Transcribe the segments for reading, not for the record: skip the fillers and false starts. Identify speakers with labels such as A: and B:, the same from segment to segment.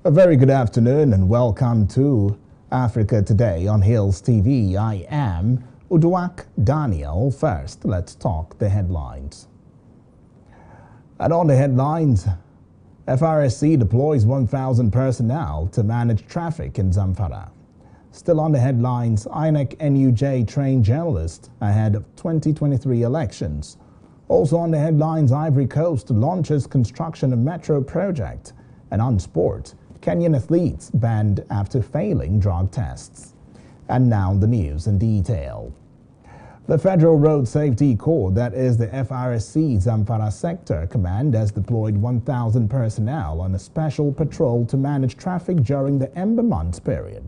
A: A very good afternoon and welcome to Africa Today on Hills TV. I am Uduak Daniel. First, let's talk the headlines. And on the headlines, FRSC deploys 1,000 personnel to manage traffic in Zamfara. Still on the headlines, INEC NUJ trained journalists ahead of 2023 elections. Also on the headlines, Ivory Coast launches construction of metro project. And on sport, Kenyan athletes banned after failing drug tests. And now the news in detail. The Federal Road Safety Corps, that is the FRSC Zamfara Sector Command, has deployed 1,000 personnel on a special patrol to manage traffic during the Ember months period.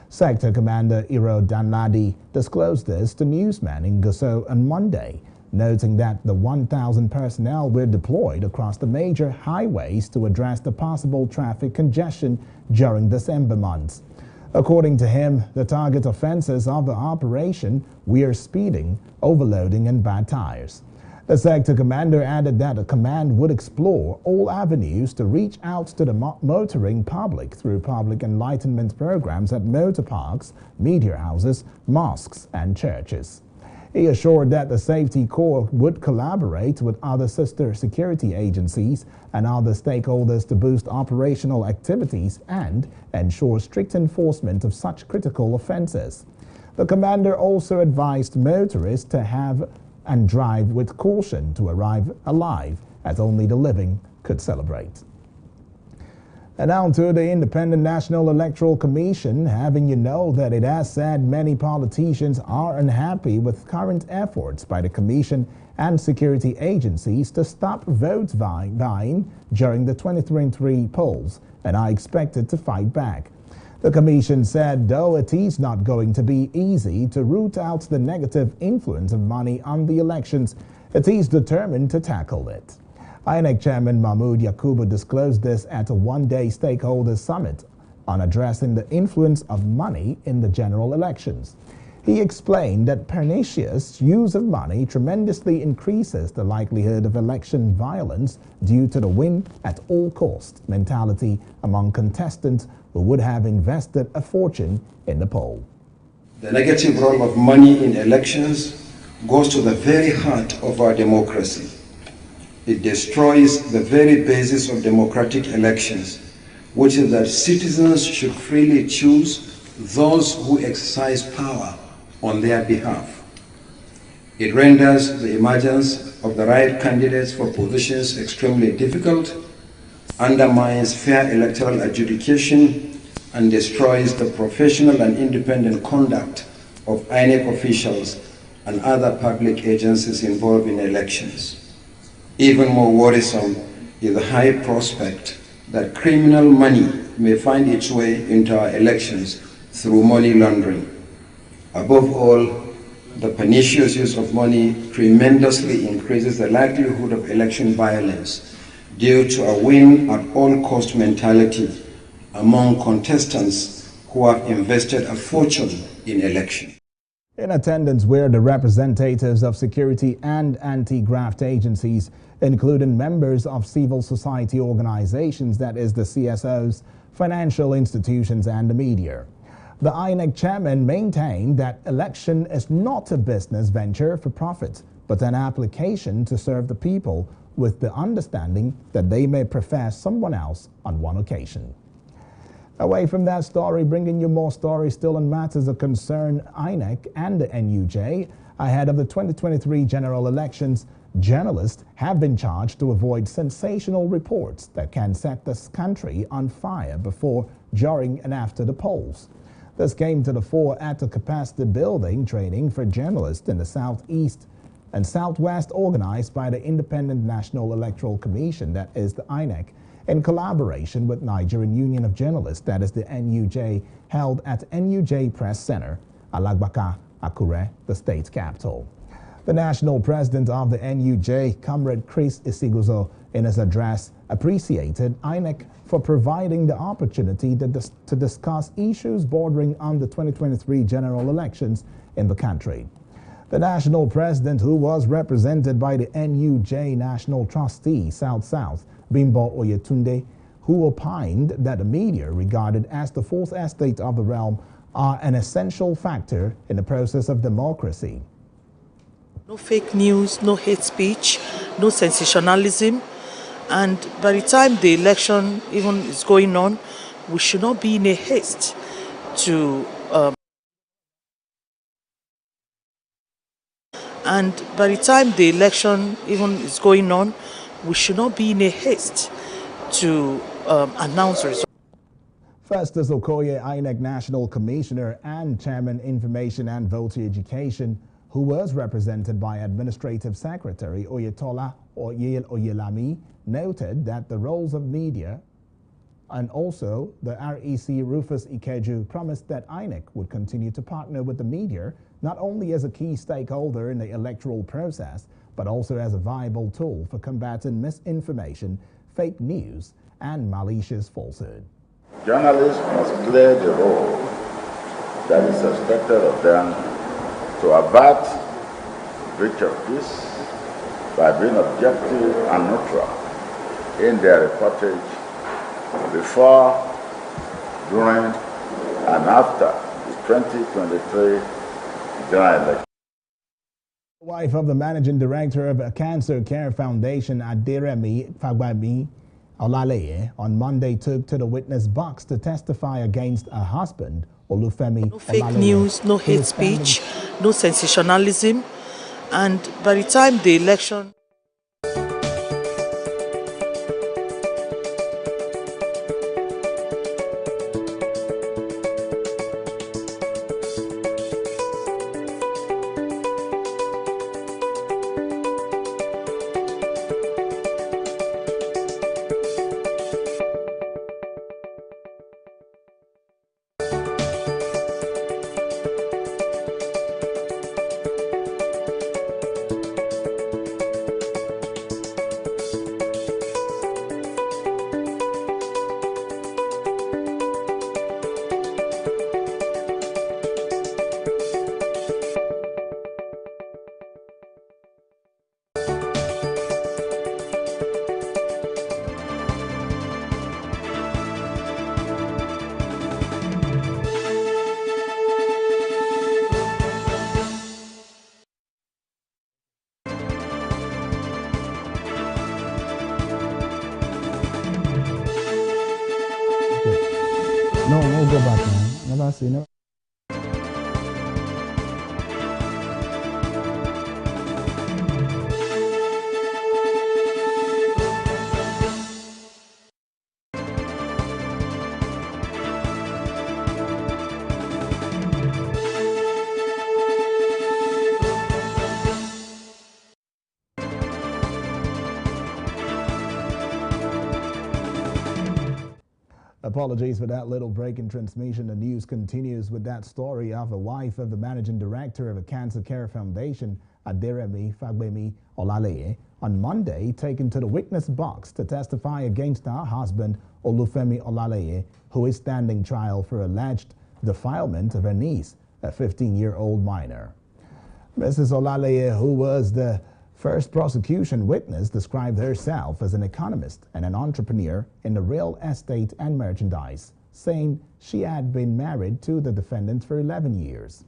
A: Sector Commander Iro Danladi disclosed this to newsmen in Gusau on Monday, noting that the 1,000 personnel were deployed across the major highways to address the possible traffic congestion during December months. According to him, the target offenses of the operation were speeding, overloading and bad tires. The sector commander added that the command would explore all avenues to reach out to the motoring public through public enlightenment programs at motor parks, media houses, mosques and churches. He assured that the Safety Corps would collaborate with other sister security agencies and other stakeholders to boost operational activities and ensure strict enforcement of such critical offenses. The commander also advised motorists to have and drive with caution to arrive alive, as only the living could celebrate. And now to the Independent National Electoral Commission, having you know that it has said many politicians are unhappy with current efforts by the Commission and security agencies to stop vote buying during the 2023 polls and are expected to fight back. The Commission said, though it is not going to be easy to root out the negative influence of money on the elections, it is determined to tackle it. INEC Chairman Mahmoud Yakubu disclosed this at a one-day stakeholders summit on addressing the influence of money in the general elections. He explained that pernicious use of money tremendously increases the likelihood of election violence due to the win at all cost mentality among contestants who would have invested a fortune in the poll.
B: The negative role of money in elections goes to the very heart of our democracy. It destroys the very basis of democratic elections, which is that citizens should freely choose those who exercise power on their behalf. It renders the emergence of the right candidates for positions extremely difficult, undermines fair electoral adjudication, and destroys the professional and independent conduct of INEC officials and other public agencies involved in elections. Even more worrisome is the high prospect that criminal money may find its way into our elections through money laundering. Above all, the pernicious use of money tremendously increases the likelihood of election violence due to a win at all cost mentality among contestants who have invested a fortune in election.
A: In attendance were the representatives of security and anti-graft agencies, including members of civil society organizations, that is the CSOs, financial institutions and the media. The INEC chairman maintained that election is not a business venture for profit, but an application to serve the people with the understanding that they may prefer someone else on one occasion. Away from that story, bringing you more stories still on matters that concern INEC and the NUJ. Ahead of the 2023 general elections, journalists have been charged to avoid sensational reports that can set this country on fire before, during and after the polls. This came to the fore at the capacity building training for journalists in the Southeast and Southwest organized by the Independent National Electoral Commission, that is the INEC, in collaboration with Nigerian Union of Journalists, that is the NUJ, held at NUJ Press Center, Alagbaka, Akure, the state capital. The national president of the NUJ, Comrade Chris Isiguzo, in his address, appreciated INEC for providing the opportunity to discuss issues bordering on the 2023 general elections in the country. The national president, who was represented by the NUJ National Trustee, South-South, Bimbo Oyetunde, who opined that the media, regarded as the fourth estate of the realm, are an essential factor in the process of democracy.
C: No fake news, no hate speech, no sensationalism. And by the time the election even is going on, we should not be in a haste to and by the time the election even is going on, we should not be in a haste to announce results.
A: Festus Okoye, INEC National Commissioner and Chairman Information and Voter Education, who was represented by Administrative Secretary Oyetola Oyelami, noted that the roles of media and also the REC Rufus Ikeju promised that INEC would continue to partner with the media not only as a key stakeholder in the electoral process, but also as a viable tool for combating misinformation, fake news, and malicious falsehood.
D: Journalists must play the role that is expected of them to avert breach of peace by being objective and neutral in their reportage before, during, and after the 2023 general election.
A: The wife of the managing director of a Cancer Care Foundation, Aderemi Fagbemi Olaleye, on Monday took to the witness box to testify against her husband, Olufemi
C: No fake
A: Olaleye,
C: news, no hate speech, no sensationalism. And by the time the election
A: No, go back, man. Never see, no. Apologies for that little break in transmission. The news continues with that story of the wife of the managing director of a Cancer Care Foundation, Aderemi Fagbemi Olaleye, on Monday taken to the witness box to testify against her husband, Olufemi Olaleye, who is standing trial for alleged defilement of her niece, a 15-year-old minor. Mrs. Olaleye, who was the first prosecution witness, described herself as an economist and an entrepreneur in the real estate and merchandise, saying she had been married to the defendant for 11 years.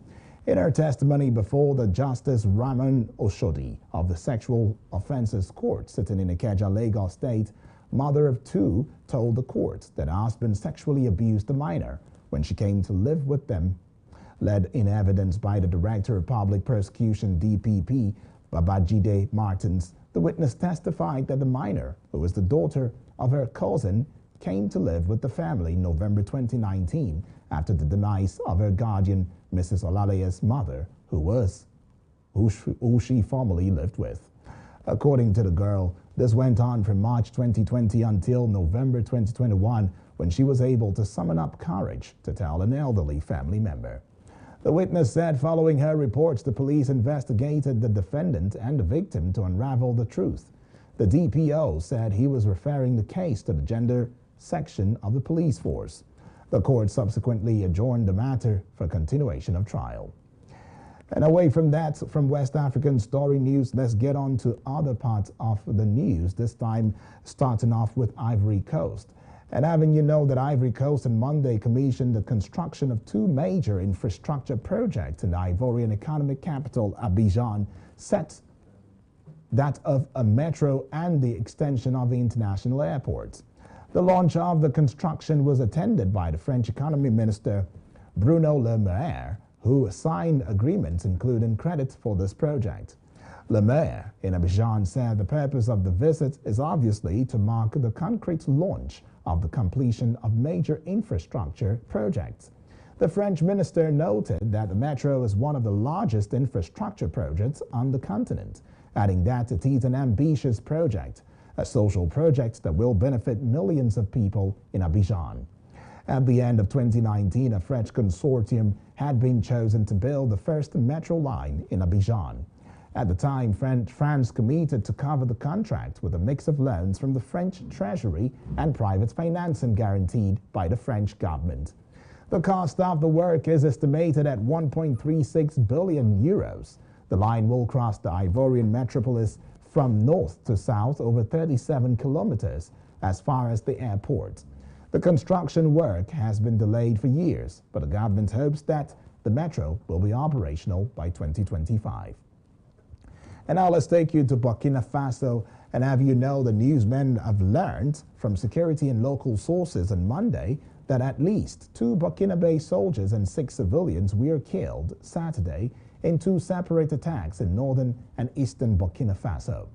A: In her testimony before the Justice Ramon Oshodi of the Sexual Offences Court sitting in Ikeja, Lagos State, mother of two told the court that her husband sexually abused the minor when she came to live with them. Led in evidence by the Director of Public Prosecution, DPP, Babajide Martins, the witness testified that the minor, who was the daughter of her cousin, came to live with the family in November 2019 after the demise of her guardian, Mrs. Olalaye's mother, who she formerly lived with. According to the girl, this went on from March 2020 until November 2021, when she was able to summon up courage to tell an elderly family member. The witness said following her reports, the police investigated the defendant and the victim to unravel the truth. The DPO said he was referring the case to the gender section of the police force. The court subsequently adjourned the matter for continuation of trial. And away from that, from West African story news, let's get on to other parts of the news, this time starting off with Ivory Coast. And having you know that Ivory Coast on Monday commissioned the construction of two major infrastructure projects in the Ivorian economic capital, Abidjan, set that of a metro and the extension of the international airport. The launch of the construction was attended by the French Economy Minister Bruno Le Maire, who signed agreements including credit for this project. Le Maire in Abidjan said the purpose of the visit is obviously to mark the concrete launch of the completion of major infrastructure projects. The French minister noted that the metro is one of the largest infrastructure projects on the continent, adding that it is an ambitious project, a social project that will benefit millions of people in Abidjan. At the end of 2019, a French consortium had been chosen to build the first metro line in Abidjan. At the time, France committed to cover the contract with a mix of loans from the French Treasury and private financing guaranteed by the French government. The cost of the work is estimated at 1.36 billion euros. The line will cross the Ivorian metropolis from north to south over 37 kilometers as far as the airport. The construction work has been delayed for years, but the government hopes that the metro will be operational by 2025. And now let's take you to Burkina Faso and have you know the newsmen have learned from security and local sources on Monday that at least 2 Burkinabe soldiers and 6 civilians were killed Saturday in 2 separate attacks in northern and eastern Burkina Faso.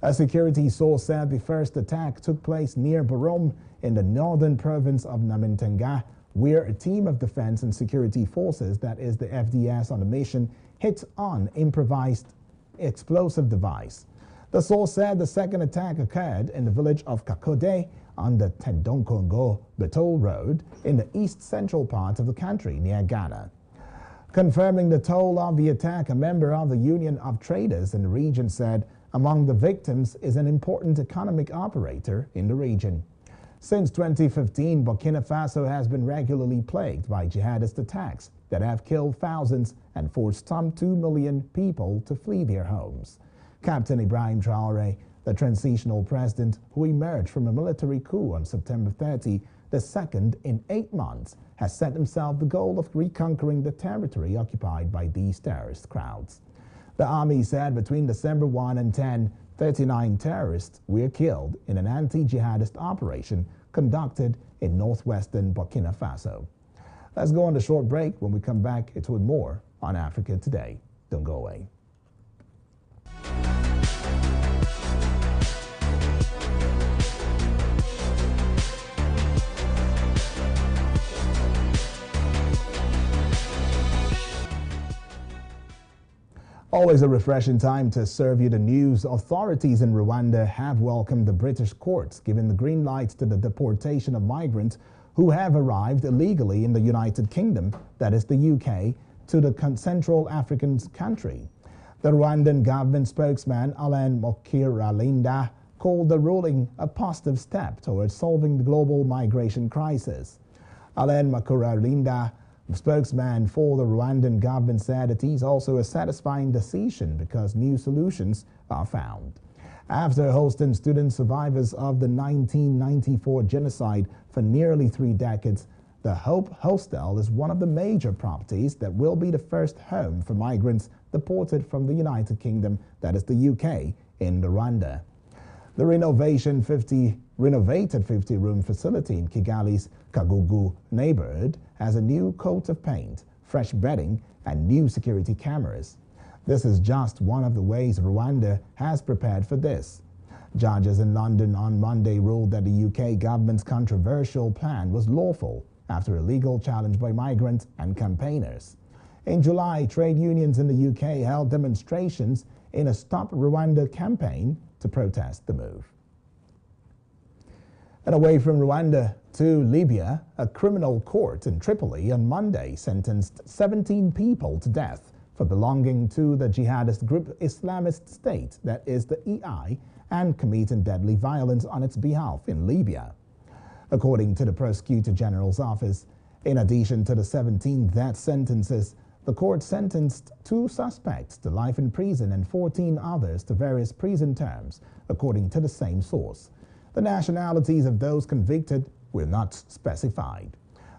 A: A security source said the first attack took place near Borom in the northern province of Namintenga, where a team of defense and security forces, that is the FDS on a mission, hit on improvised explosive device. The source said the second attack occurred in the village of Kakode on the Tendonkongo-Betol Road in the east-central part of the country near Ghana. Confirming the toll of the attack, a member of the Union of Traders in the region said among the victims is an important economic operator in the region. Since 2015, Burkina Faso has been regularly plagued by jihadist attacks that have killed thousands and forced some 2 million people to flee their homes. Captain Ibrahim Traoré, the transitional president who emerged from a military coup on September 30, the second in 8 months, has set himself the goal of reconquering the territory occupied by these terrorist crowds. The army said between December 1 and 10, 39 terrorists were killed in an anti-jihadist operation conducted in northwestern Burkina Faso. Let's go on a short break. When we come back, it's with more on Africa Today. Don't go away. Always a refreshing time to serve you the news. Authorities in Rwanda have welcomed the British courts, giving the green light to the deportation of migrants who have arrived illegally in the United Kingdom, that is the UK, to the Central African country. The Rwandan government spokesman Alain Mukuralinda called the ruling a positive step towards solving the global migration crisis. Alain Mukuralinda, the spokesman for the Rwandan government, said it is also a satisfying decision because new solutions are found. After hosting student survivors of the 1994 genocide for nearly 3 decades, the Hope Hostel is one of the major properties that will be the first home for migrants deported from the United Kingdom, that is the UK, in Rwanda. The renovated 50-room facility in Kigali's Kagugu neighborhood has a new coat of paint, fresh bedding, and new security cameras. This is just one of the ways Rwanda has prepared for this. Judges in London on Monday ruled that the UK government's controversial plan was lawful after a legal challenge by migrants and campaigners. In July, trade unions in the UK held demonstrations in a Stop Rwanda campaign to protest the move. And away from Rwanda to Libya, a criminal court in Tripoli on Monday sentenced 17 people to death for belonging to the jihadist group Islamist State, that is the EI, and committing deadly violence on its behalf in Libya. According to the Prosecutor General's office, in addition to the 17 death sentences, the court sentenced 2 suspects to life in prison and 14 others to various prison terms, according to the same source. The nationalities of those convicted were not specified.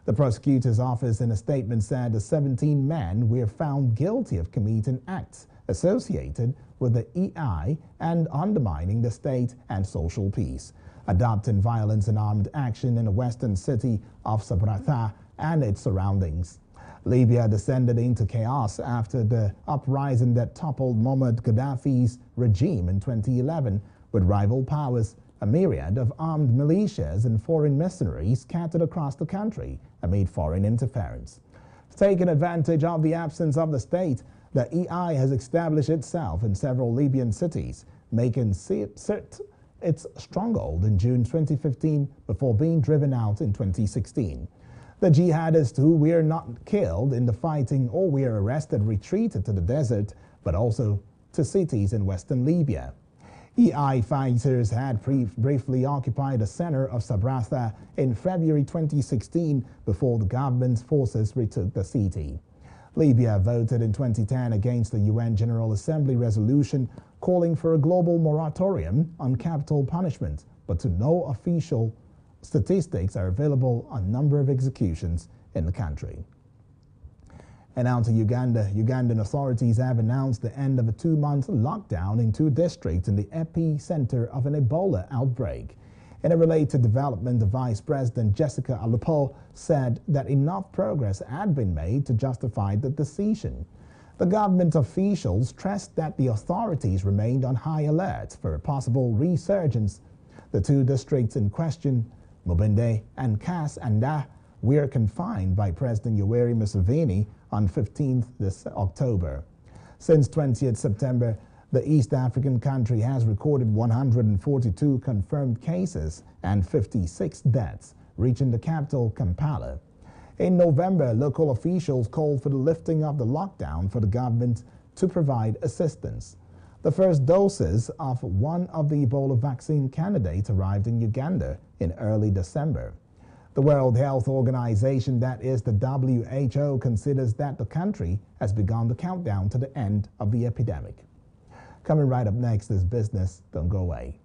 A: The prosecutor's office in a statement said the 17 men were found guilty of committing acts associated with the EI and undermining the state and social peace, adopting violence and armed action in the western city of Sabratha and its surroundings. Libya descended into chaos after the uprising that toppled Muammar Gaddafi's regime in 2011, with rival powers, a myriad of armed militias and foreign mercenaries scattered across the country amid foreign interference. Taking advantage of the absence of the state, the EI has established itself in several Libyan cities, making Sirte its stronghold in June 2015 before being driven out in 2016. The jihadists who were not killed in the fighting or were arrested retreated to the desert, but also to cities in western Libya. EI fighters had briefly occupied the center of Sabratha in February 2016 before the government's forces retook the city. Libya voted in 2010 against the UN General Assembly resolution calling for a global moratorium on capital punishment, but to no official statistics are available on number of executions in the country. And now to Uganda. Ugandan authorities have announced the end of a 2-month lockdown in 2 districts in the epicenter of an Ebola outbreak. In a related development, the Vice President Jessica Alupo said that enough progress had been made to justify the decision. The government officials stressed that the authorities remained on high alert for a possible resurgence. The 2 districts in question, Mubende and Kas Anda, were confined by President Yoweri Museveni on 15th this October. Since 20th September, the East African country has recorded 142 confirmed cases and 56 deaths, reaching the capital, Kampala. In November, local officials called for the lifting of the lockdown for the government to provide assistance. The first doses of one of the Ebola vaccine candidates arrived in Uganda in early December. The World Health Organization, that is the WHO, considers that the country has begun the countdown to the end of the epidemic. Coming right up next is Business. Don't go away.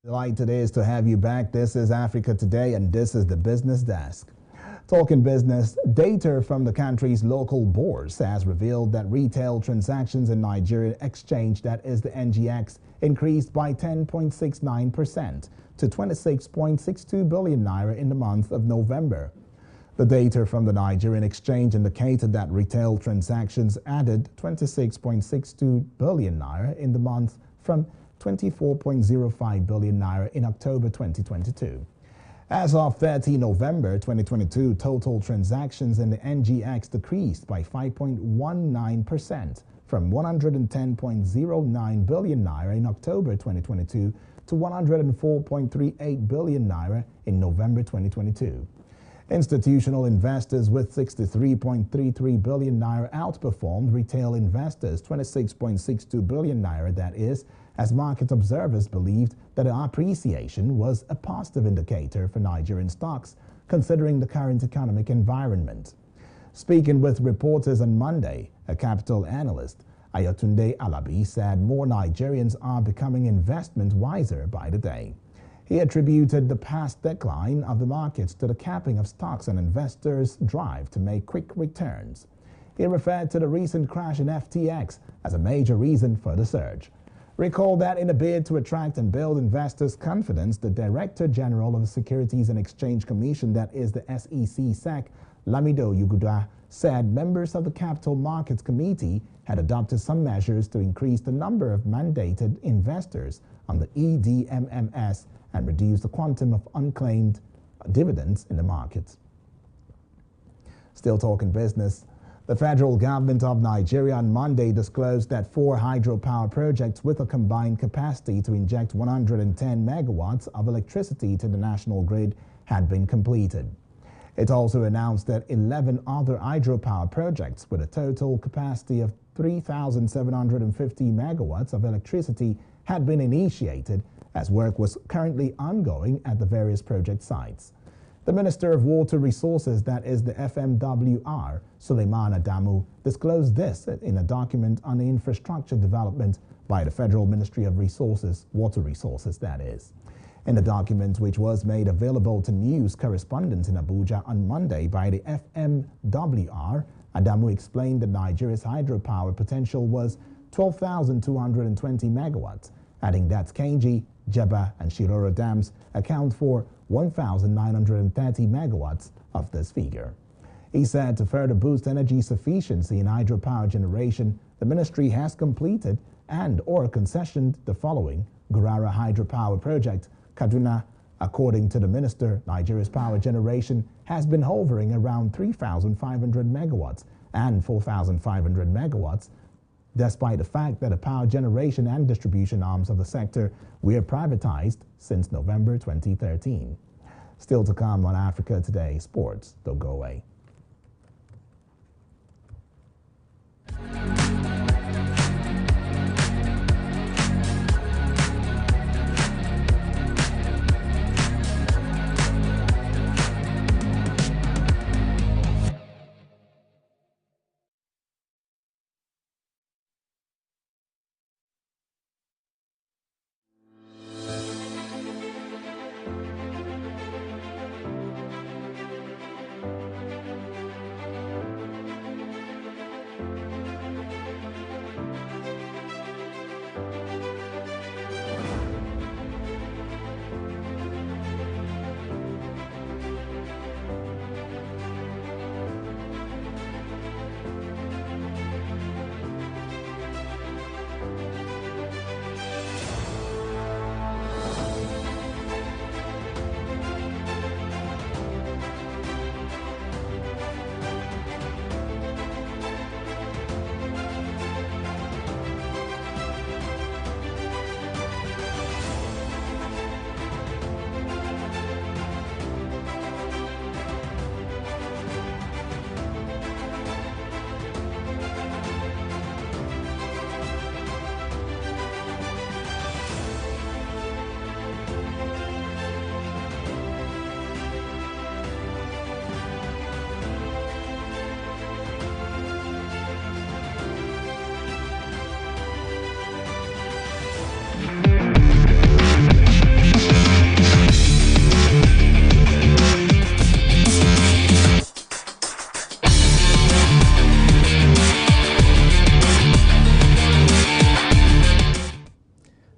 A: Delighted is to have you back. This is Africa Today, and this is the Business Desk. Talking business, data from the country's local bourse has revealed that retail transactions in Nigerian exchange, that is the NGX, increased by 10.69% to 26.62 billion naira in the month of November. The data from the Nigerian exchange indicated that retail transactions added 26.62 billion naira in the month from 24.05 billion naira in October 2022. As of 30 November 2022, total transactions in the NGX decreased by 5.19% from 110.09 billion naira in October 2022 to 104.38 billion naira in November 2022. Institutional investors with 63.33 billion naira outperformed retail investors 26.62 billion naira, that is, as market observers believed that the appreciation was a positive indicator for Nigerian stocks, considering the current economic environment. Speaking with reporters on Monday, a capital analyst, Ayotunde Alabi, said more Nigerians are becoming investment wiser by the day. He attributed the past decline of the markets to the capping of stocks and investors' drive to make quick returns. He referred to the recent crash in FTX as a major reason for the surge. Recall that in a bid to attract and build investors' confidence, the Director General of the Securities and Exchange Commission, that is the SEC, Lamido Yuguda, said members of the Capital Markets Committee had adopted some measures to increase the number of mandated investors on the EDMMS and reduce the quantum of unclaimed dividends in the market. Still talking business, the federal government of Nigeria on Monday disclosed that 4 hydropower projects with a combined capacity to inject 110 megawatts of electricity to the national grid had been completed. It also announced that 11 other hydropower projects with a total capacity of 3,750 megawatts of electricity had been initiated as work was currently ongoing at the various project sites. The Minister of Water Resources, that is the FMWR, Suleiman Adamu, disclosed this in a document on the infrastructure development by the Federal Ministry of Resources, Water Resources, that is. In the document, which was made available to news correspondents in Abuja on Monday by the FMWR, Adamu explained that Nigeria's hydropower potential was 12,220 megawatts, adding that Kainji, Jebba and Shiroro dams account for 1,930 megawatts of this figure. He said to further boost energy sufficiency in hydropower generation, the ministry has completed and/or concessioned the following: Gurara Hydropower Project, Kaduna. According to the minister, Nigeria's power generation has been hovering around 3,500 megawatts and 4,500 megawatts, despite the fact that the power generation and distribution arms of the sector were privatized since November 2013. Still to come on Africa Today Sports. Don't go away.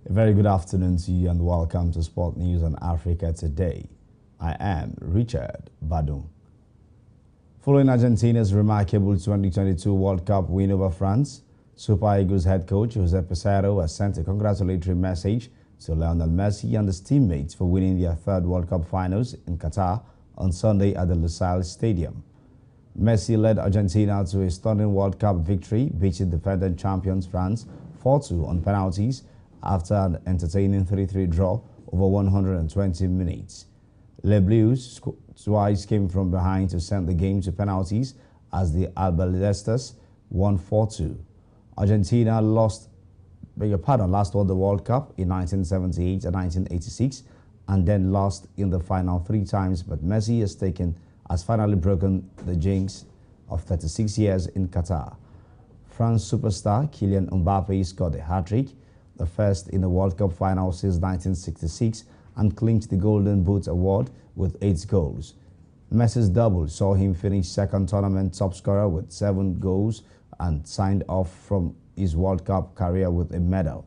E: Very good afternoon to you and welcome to Sport News on Africa Today. I am Richard Badun. Following Argentina's remarkable 2022 World Cup win over France, Super Eagles head coach Jose Peseiro has sent a congratulatory message to Lionel Messi and his teammates for winning their third World Cup finals in Qatar on Sunday at the Lusail Stadium. Messi led Argentina to a stunning World Cup victory, beating defending champions France 4-2 on penalties after an entertaining 3-3 draw over 120 minutes. Les Bleus twice came from behind to send the game to penalties as the Albicelestes won 4-2. Argentina last won the World Cup in 1978 and 1986 and then lost in the final 3 times, but Messi has finally broken the jinx of 36 years in Qatar. France superstar Kylian Mbappe scored a hat-trick, the first in the World Cup final since 1966, and clinched the Golden Boot award with 8 goals. Messi's double saw him finish second tournament top scorer with 7 goals and signed off from his World Cup career with a medal.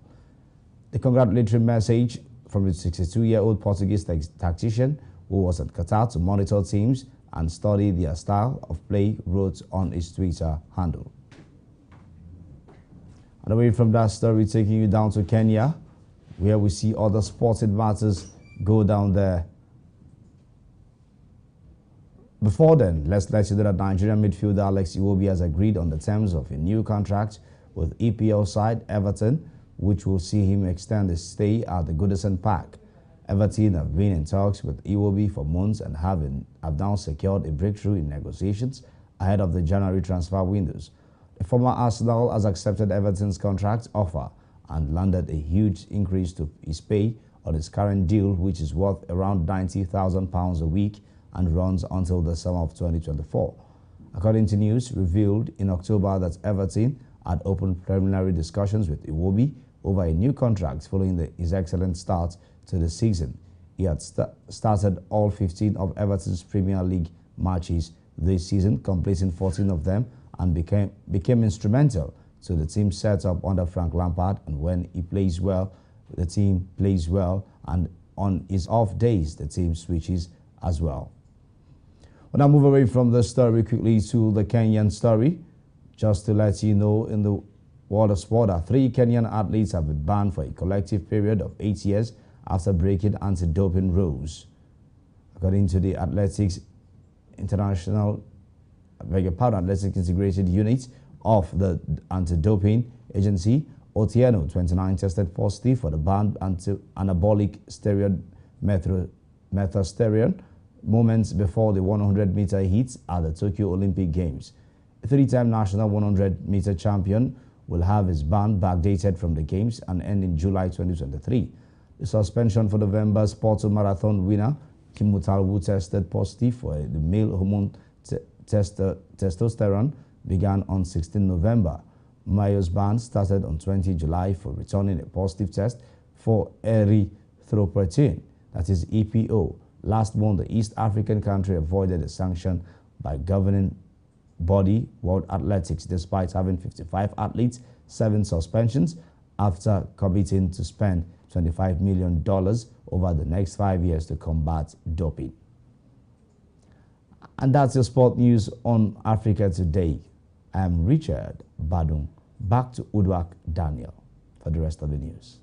E: The congratulatory message from the 62-year-old Portuguese tactician who was at Qatar to monitor teams and study their style of play wrote on his Twitter handle. And away from that story, taking you down to Kenya, where we see other sporting matters go down there. Before then, let's let you know that Nigerian midfielder Alex Iwobi has agreed on the terms of a new contract with EPL side Everton, which will see him extend his stay at the Goodison Park. Everton have been in talks with Iwobi for months and have now secured a breakthrough in negotiations ahead of the January transfer windows. The former Arsenal has accepted Everton's contract offer and landed a huge increase to his pay on his current deal, which is worth around £90,000 a week and runs until the summer of 2024. According to news revealed in October that Everton had opened preliminary discussions with Iwobi over a new contract following his excellent start to the season. He had started all 15 of Everton's Premier League matches this season, completing 14 of them, and became instrumental to the team's setup under Frank Lampard. And when he plays well, the team plays well, and on his off days, the team switches as well. When I move away from the story quickly to the Kenyan story, just to let you know, in the world of sport, 3 Kenyan athletes have been banned for a collective period of 8 years after breaking anti-doping rules. According to the Athletics Integrated Unit of the Anti-Doping Agency, Otieno, 29, tested positive for the banned anabolic steroid methotrexate moments before the 100-meter heats at the Tokyo Olympic Games. A 3-time national 100-meter champion will have his ban backdated from the Games and end in July 2023. The suspension for November's Porto Marathon winner, Kim Mutalwu, tested positive for the male hormone testosterone, began on 16 November. Mayo's ban started on 20 July for returning a positive test for erythropoietin, that is EPO. Last month, the East African country avoided a sanction by governing body World Athletics, despite having 55 athletes, 7 suspensions, after committing to spend $25 million over the next 5 years to combat doping. And that's your sport news on Africa Today. I'm Richard Badung. Back to Udwak Daniel for the rest of the news.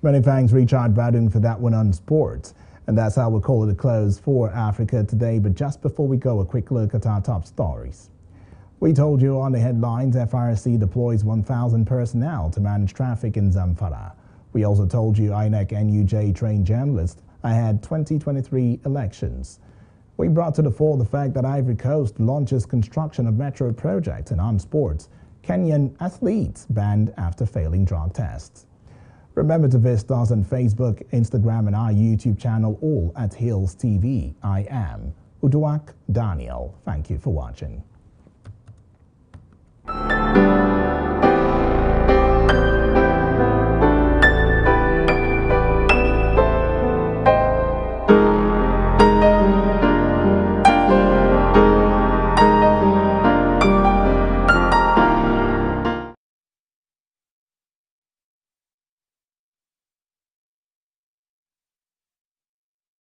A: Many thanks, Richard Badung, for that one on sports. And that's how we'll call it a close for Africa Today. But just before we go, a quick look at our top stories. We told you on the headlines, FRC deploys 1,000 personnel to manage traffic in Zamfara. We also told you INEC NUJ trained journalists ahead 2023 elections. We brought to the fore the fact that Ivory Coast launches construction of metro project, and on sports, Kenyan athletes banned after failing drug tests. Remember to visit us on Facebook, Instagram, and our YouTube channel, all at Hills TV. I am Udwak Daniel. Thank you for watching.